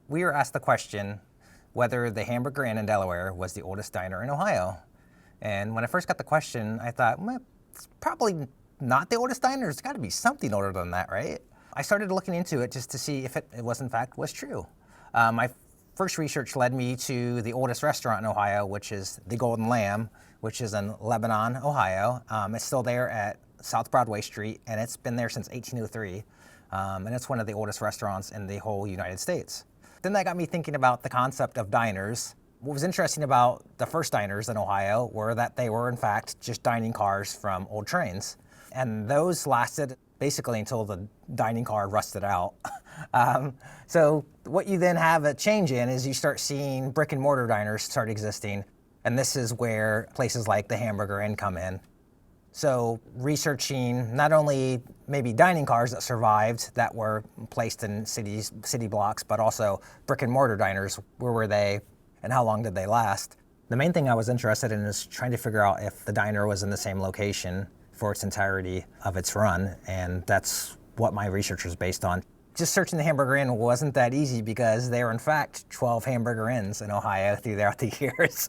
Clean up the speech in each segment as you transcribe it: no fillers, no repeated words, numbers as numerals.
We were asked the question whether the Hamburger Inn in Delaware was the oldest diner in Ohio. And when I first got the question, I thought, well, it's probably not the oldest diner. There's got to be something older than that, right? I started looking into it just to see if it was in fact was true. My first research led me to the oldest restaurant in Ohio, which is the Golden Lamb, which is in Lebanon, Ohio. It's still there at South Broadway Street, and it's been there since 1803. And it's one of the oldest restaurants in the whole United States. Then that got me thinking about the concept of diners. What was interesting about the first diners in Ohio were that they were in fact just dining cars from old trains. And those lasted basically until the dining car rusted out. So what you then have a change in is you start seeing brick and mortar diners start existing. And this is where places like the Hamburger Inn come in. So researching not only maybe dining cars that survived that were placed in city blocks, but also brick and mortar diners, where were they and how long did they last? The main thing I was interested in is trying to figure out if the diner was in the same location for its entirety of its run, and that's what my research was based on. Just searching the Hamburger Inn wasn't that easy because there were in fact 12 Hamburger Inns in Ohio throughout the years.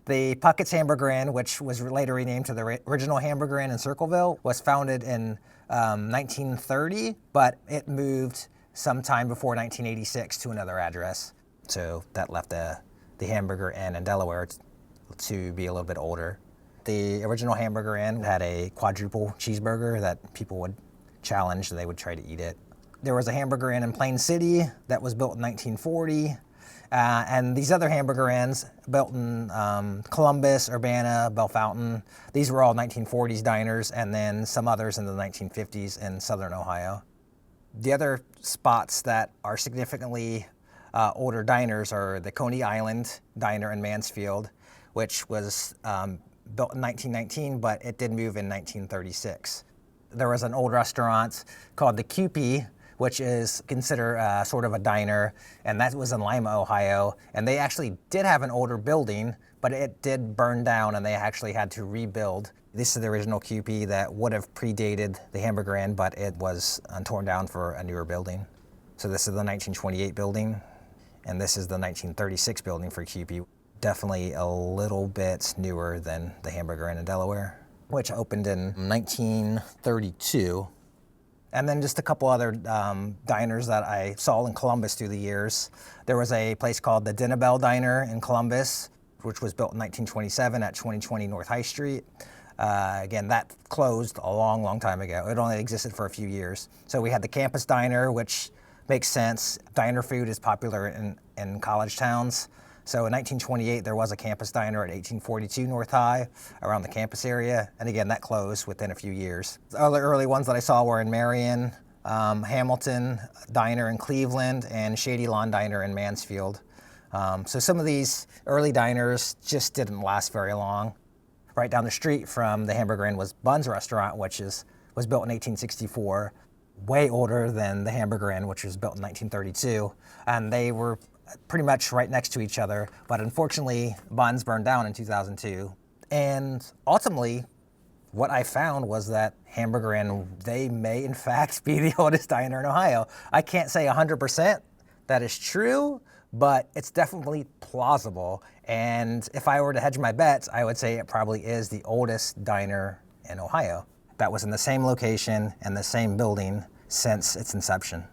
The Puckett's Hamburger Inn, which was later renamed to the original Hamburger Inn in Circleville, was founded in 1930, but it moved sometime before 1986 to another address. So that left the Hamburger Inn in Delaware to be a little bit older. The original Hamburger Inn had a quadruple cheeseburger that people would challenge, they would try to eat it. There was a Hamburger Inn in Plain City that was built in 1940. And these other Hamburger Inns built in Columbus, Urbana, Bellefontaine, these were all 1940s diners, and then some others in the 1950s in Southern Ohio. The other spots that are significantly older diners are the Coney Island Diner in Mansfield, which was built in 1919, but it did move in 1936. There was an old restaurant called the Kewpie, which is considered sort of a diner, and that was in Lima, Ohio. And they actually did have an older building, but it did burn down and they actually had to rebuild. This is the original Kewpie that would have predated the Hamburger Inn, but it was torn down for a newer building. So this is the 1928 building, and this is the 1936 building for Kewpie. Definitely a little bit newer than the Hamburger Inn in Delaware, which opened in 1932. And then just a couple other diners that I saw in Columbus through the years. There was a place called the Dinabel Diner in Columbus, which was built in 1927 at 2020 North High Street. Again, that closed a long, long time ago. It only existed for a few years. So we had the Campus Diner, which makes sense. Diner food is popular in college towns. So in 1928, there was a Campus Diner at 1842 North High around the campus area. And again, that closed within a few years. The other early ones that I saw were in Marion, Hamilton Diner in Cleveland, and Shady Lawn Diner in Mansfield. So some of these early diners just didn't last very long. Right down the street from the Hamburger Inn was Bun's Restaurant, which was built in 1864, way older than the Hamburger Inn, which was built in 1932. And they were pretty much right next to each other, but unfortunately, Bun's burned down in 2002. And ultimately, what I found was that Hamburger Inn, they may in fact be the oldest diner in Ohio. I can't say 100% that is true, but it's definitely plausible. And if I were to hedge my bets, I would say it probably is the oldest diner in Ohio that was in the same location and the same building since its inception.